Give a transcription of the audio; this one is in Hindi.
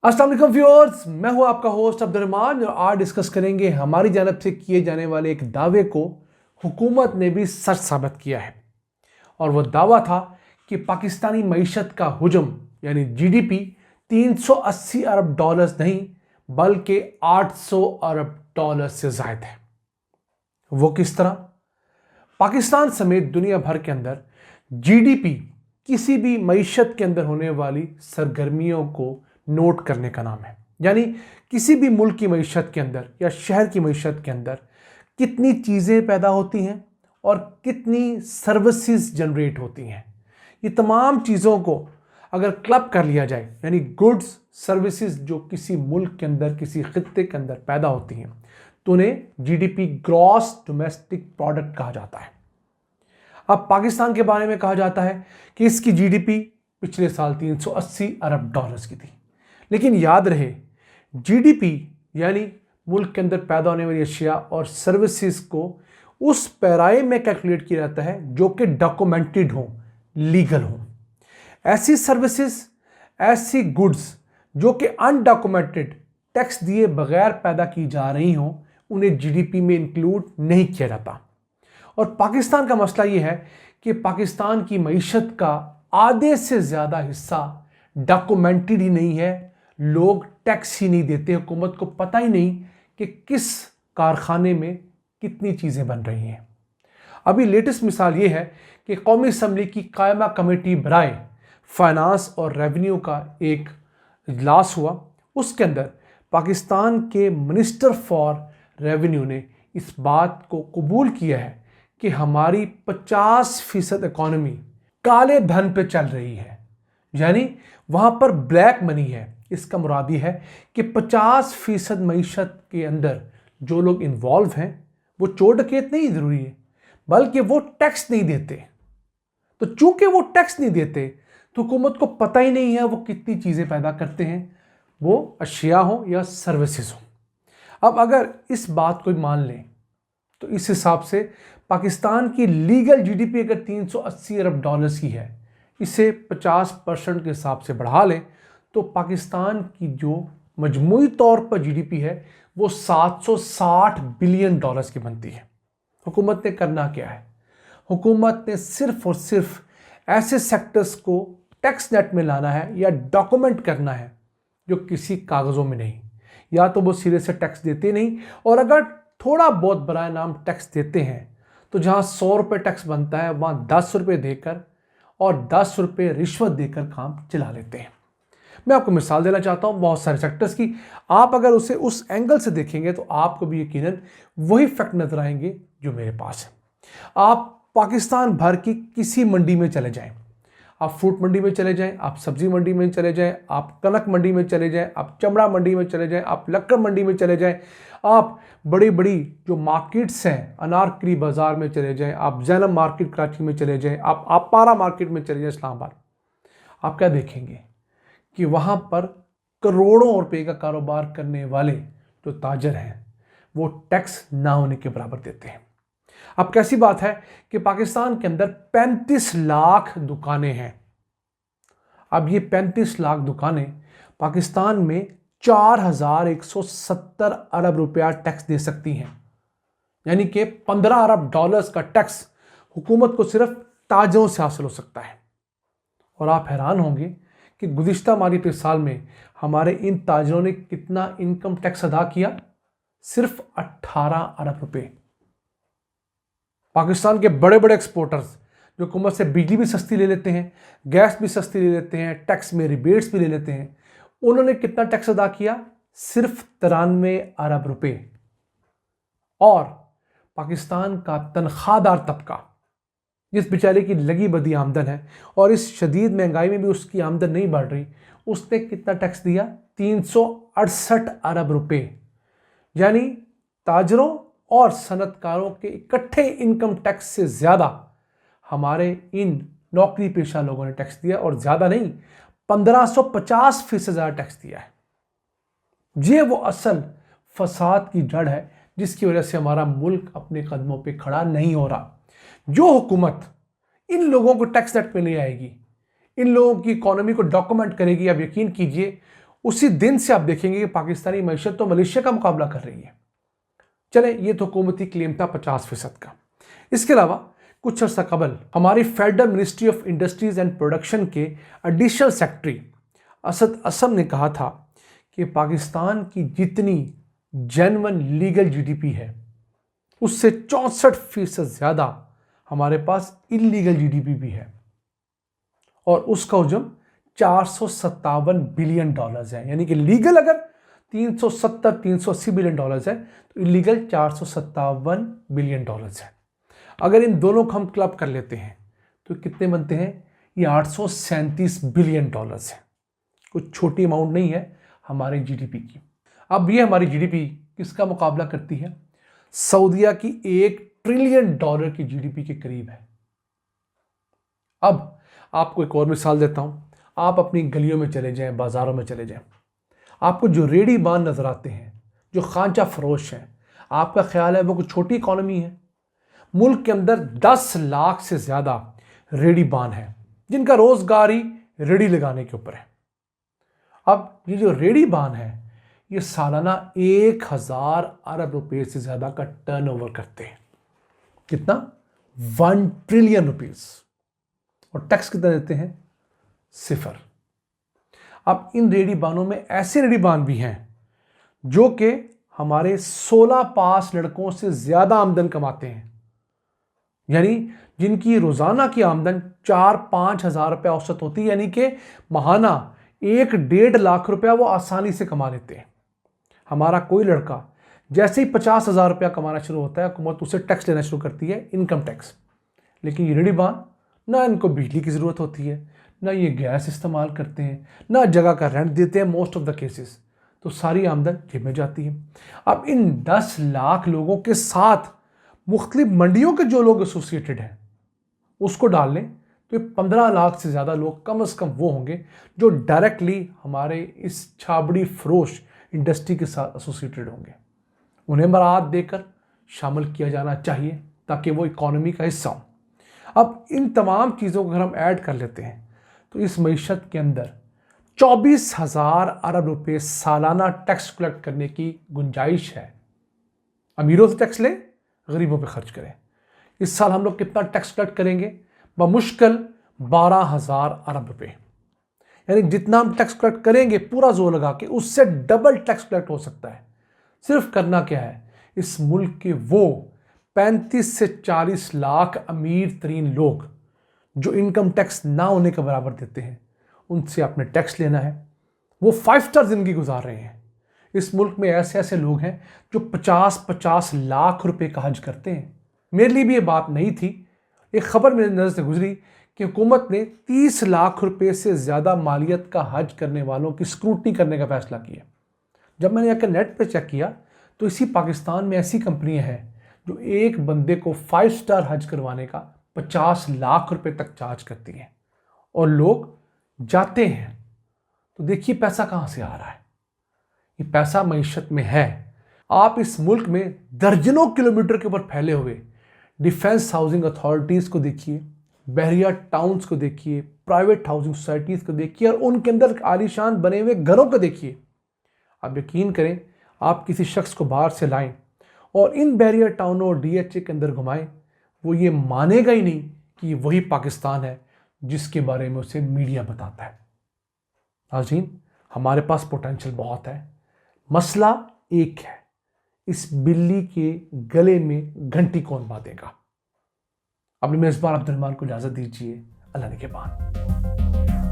अस्सलाम वालेकुम व्यूअर्स, मैं हूं आपका होस्ट अब्दुर्रहमान और आज डिस्कस करेंगे हमारी जानब से किए जाने वाले एक दावे को हुकूमत ने भी सच साबित किया है। और वो दावा था कि पाकिस्तानी मईशत का हुजम यानी जीडीपी 380 अरब डॉलर्स नहीं बल्कि 800 अरब डॉलर से ज़ायद है। वो किस तरह? पाकिस्तान समेत दुनिया भर के अंदर जीडीपी किसी भी मईशत के अंदर होने वाली सरगर्मियों को नोट करने का नाम है। यानी किसी भी मुल्क की मईशत के अंदर या शहर की मईशत के अंदर कितनी चीज़ें पैदा होती हैं और कितनी सर्विसेज जनरेट होती हैं। ये तमाम चीज़ों को अगर क्लब कर लिया जाए यानी गुड्स सर्विसेज जो किसी मुल्क के अंदर किसी खित्ते के अंदर पैदा होती हैं तो उन्हें जीडीपी ग्रॉस डोमेस्टिक प्रोडक्ट कहा जाता है। अब पाकिस्तान के बारे में कहा जाता है कि इसकी जीडीपी पिछले साल 380 अरब डॉलर्स की थी। लेकिन याद रहे, जीडीपी यानी मुल्क के अंदर पैदा होने वाली अशिया और सर्विसेज को उस पैराए में कैलकुलेट किया जाता है जो कि डॉक्यूमेंटेड हो, लीगल हो। ऐसी सर्विसेज, ऐसी गुड्स जो कि अनडॉक्यूमेंटेड टैक्स दिए बगैर पैदा की जा रही हों उन्हें जीडीपी में इंक्लूड नहीं किया जाता। और पाकिस्तान का मसला ये है कि पाकिस्तान की मईशत का आधे से ज़्यादा हिस्सा डॉक्यूमेंटेड ही नहीं है। लोग टैक्स ही नहीं देते, हुकूमत को पता ही नहीं कि किस कारखाने में कितनी चीज़ें बन रही हैं। अभी लेटेस्ट मिसाल ये है कि कौमी असम्बली की कायमा कमेटी बराए फाइनेंस और रेवेन्यू का एक इजलास हुआ। उसके अंदर पाकिस्तान के मिनिस्टर फॉर रेवेन्यू ने इस बात को कबूल किया है कि हमारी 50% इकॉनमी काले धन पे चल रही है, यानी वहाँ पर ब्लैक मनी है। इसका मुराद ये है कि 50% मईशत के अंदर जो लोग इन्वॉल्व हैं वो चोर डकैत नहीं ज़रूरी है, बल्कि वो टैक्स नहीं देते। तो चूंकि वो टैक्स नहीं देते तो हुकूमत को पता ही नहीं है वो कितनी चीज़ें पैदा करते हैं, वो अशिया हो या सर्विसेज हो। अब अगर इस बात को मान लें तो इस हिसाब से पाकिस्तान की लीगल जीडीपी अगर 380 अरब डॉलर्स की है, इसे 50% के हिसाब से बढ़ा लें तो पाकिस्तान की जो मजमूई तौर पर जीडीपी है वो 760 बिलियन डॉलर्स की बनती है। हुकूमत ने करना क्या है? हुकूमत ने सिर्फ और सिर्फ ऐसे सेक्टर्स को टैक्स नेट में लाना है या डॉक्यूमेंट करना है जो किसी कागज़ों में नहीं, या तो वो सिरे से टैक्स देते नहीं, और अगर थोड़ा बहुत बराए नाम टैक्स देते हैं तो जहाँ 100 रुपये टैक्स बनता है वहाँ 10 रुपये देकर और 10 रुपये रिश्वत देकर काम चला लेते हैं। मैं आपको मिसाल देना चाहता हूँ बहुत सारे सेक्टर्स की। आप अगर उसे उस एंगल से देखेंगे तो आपको भी यकीनन वही फैक्ट नजर आएंगे जो मेरे पास है। आप पाकिस्तान भर की किसी मंडी में चले जाएं, आप फ्रूट मंडी में चले जाएं, आप सब्जी मंडी में चले जाएं, आप कनक मंडी में चले जाएं, आप चमड़ा मंडी में चले जाएं, आप लक्कड़ मंडी में चले जाएं, आप बड़ी बड़ी जो मार्केट्स हैं अनारकली बाज़ार में चले जाएं, आप जैनब मार्केट कराची में चले जाएं, आप पारा मार्केट में चले जाएं इस्लामाबाद, आप क्या देखेंगे कि वहाँ पर करोड़ों रुपए का कारोबार करने वाले जो ताजर हैं वो टैक्स ना होने के बराबर देते हैं। अब कैसी बात है कि पाकिस्तान के अंदर 35 लाख दुकानें हैं। अब ये 35 लाख दुकानें पाकिस्तान में 4170 अरब रुपया टैक्स दे सकती हैं, यानी कि 15 अरब डॉलर्स का टैक्स हुकूमत को सिर्फ ताजरों से हासिल हो सकता है। और आप हैरान होंगे कि गुज़िश्ता माली साल में हमारे इन ताजरों ने कितना इनकम टैक्स अदा किया? सिर्फ 18 अरब रुपए। पाकिस्तान के बड़े बड़े एक्सपोर्टर्स जो हुकूमत से बिजली भी सस्ती ले लेते हैं, गैस भी सस्ती ले लेते हैं, टैक्स में रिबेट्स भी ले लेते हैं, उन्होंने कितना टैक्स अदा किया? सिर्फ 93 अरब रुपए। और पाकिस्तान का तनख्वाहदार तबका जिस बेचारे की लगी बदी आमदन है और इस शदीद महंगाई में भी उसकी आमदन नहीं बढ़ रही, उसने कितना टैक्स दिया? 368 अरब रुपए। यानी ताजरों और सनतकारों के इकट्ठे इनकम टैक्स से ज़्यादा हमारे इन नौकरी पेशा लोगों ने टैक्स दिया, और ज़्यादा नहीं 1550% ज़्यादा टैक्स दिया है। ये वो असल फसाद की जड़ है जिसकी वजह से हमारा मुल्क अपने कदमों पे खड़ा नहीं हो रहा। जो हुकूमत इन लोगों को टैक्स नेट पे ले आएगी, इन लोगों की इकोनॉमी को डॉक्यूमेंट करेगी, आप यकीन कीजिए उसी दिन से आप देखेंगे कि पाकिस्तानी मईशत तो मलेशिया का मुकाबला कर रही है। चले, ये तो हुकूमती क्लेम था 50% का। इसके अलावा कुछ अर्सा कबल हमारी federal ministry of industries and production के एडिशनल सेक्रेटरी असद असम ने कहा था कि पाकिस्तान की जितनी जेन्युइन लीगल जीडीपी है उससे 64% ज़्यादा हमारे पास इलीगल जीडीपी भी है, और उसका हजम 457 बिलियन डॉलर्स है। यानी कि लीगल अगर 380 बिलियन डॉलर्स है तो इलीगल 457 बिलियन डॉलर्स है। अगर इन दोनों को हम क्लब कर लेते हैं तो कितने बनते हैं? ये 837 बिलियन डॉलर्स है। कुछ छोटी अमाउंट नहीं है हमारे जीडीपी की। अब ये हमारी जीडीपी किसका मुकाबला करती है? सऊदीया की $1 ट्रिलियन की जीडीपी के करीब है। अब आपको एक और मिसाल देता हूं। आप अपनी गलियों में चले जाएं, बाजारों में चले जाएं, आपको जो रेडी बान नजर आते हैं, जो खांचा फरोश हैं, आपका ख्याल है वो कोई छोटी इकॉनमी है? मुल्क के अंदर 10 लाख से ज्यादा रेडी बान है जिनका रोजगार ही रेडी लगाने के ऊपर है। अब ये जो रेडी बान है ये सालाना 1000 अरब रुपए से ज्यादा का टर्नओवर करते हैं। कितना? 1 ट्रिलियन रुपीस। और टैक्स कितना देते हैं? 0। अब इन रेडी बानों में ऐसे रेडी बान भी हैं जो कि हमारे 16 पास लड़कों से ज्यादा आमदन कमाते हैं, यानी जिनकी रोजाना की आमदन 4-5 हज़ार रुपये औसत होती है, यानी कि माहाना 1-1.5 लाख रुपया वो आसानी से कमा लेते हैं। हमारा कोई लड़का जैसे ही 50,000 रुपया कमाना शुरू होता है, हुकूमत उसे टैक्स लेना शुरू करती है, इनकम टैक्स। लेकिन ये रेडी बान, ना इनको बिजली की ज़रूरत होती है, ना ये गैस इस्तेमाल करते हैं, ना जगह का रेंट देते हैं मोस्ट ऑफ द केसेस, तो सारी आमदन जेब में जाती है। अब इन 10 लाख लोगों के साथ मुख्तलिफ मंडियों के जो लोग एसोसिएटेड हैं उसको डाल लें तो 15 लाख से ज़्यादा लोग कम से कम वो होंगे जो डायरेक्टली हमारे इस छाबड़ी फरोश इंडस्ट्री के साथ एसोसिएटेड होंगे। उन्हें बरात देकर शामिल किया जाना चाहिए ताकि वो इकॉनमी का हिस्सा हो। अब इन तमाम चीज़ों को अगर हम ऐड कर लेते हैं तो इस मईशत के अंदर 24,000 अरब रुपए सालाना टैक्स कलेक्ट करने की गुंजाइश है। अमीरों से टैक्स लें, गरीबों पे खर्च करें। इस साल हम लोग कितना टैक्स कलेक्ट करेंगे? बमुश्किल 12,000 अरब रुपए। यानी जितना हम टैक्स कलेक्ट करेंगे पूरा जोर लगा के उससे डबल टैक्स कलेक्ट हो सकता है। सिर्फ करना क्या है? इस मुल्क के वो 35 से 40 लाख अमीर तरीन लोग जो इनकम टैक्स ना होने के बराबर देते हैं, उनसे आपने टैक्स लेना है। वो 5 स्टार जिंदगी गुजार रहे हैं। इस मुल्क में ऐसे ऐसे लोग हैं जो 50-50 लाख रुपए का हज करते हैं। मेरे लिए भी ये बात नहीं थी, एक खबर मेरी नज़र से गुजरी कि हुकूमत ने 30 लाख रुपए से ज़्यादा मालियत का हज करने वालों की स्क्रूटनी करने का फैसला किया। जब मैंने आकर नेट पे चेक किया तो इसी पाकिस्तान में ऐसी कंपनियां हैं जो एक बंदे को 5 स्टार हज करवाने का 50 लाख रुपए तक चार्ज करती हैं, और लोग जाते हैं। तो देखिए पैसा कहाँ से आ रहा है। ये पैसा मईशत में है। आप इस मुल्क में दर्जनों किलोमीटर के ऊपर फैले हुए डिफेंस हाउसिंग अथॉरिटीज़ को देखिए, बहरिया टाउन्स को देखिए, प्राइवेट हाउसिंग सोसाइटीज़ को देखिए, और उनके अंदर आलीशान बने हुए घरों को देखिए। आप यकीन करें, आप किसी शख्स को बाहर से लाएं और इन बहरिया टाउनों और डीएचए के अंदर घुमाएं, वो ये मानेगा ही नहीं कि ये वही पाकिस्तान है जिसके बारे में उसे मीडिया बताता है। नाज़रीन, हमारे पास पोटेंशियल बहुत है, मसला एक है, इस बिल्ली के गले में घंटी कौन बांधेगा। अपने मेज़बान अब्दुल रहमान को इजाज़त दीजिए। अल्लाह ने के बाद।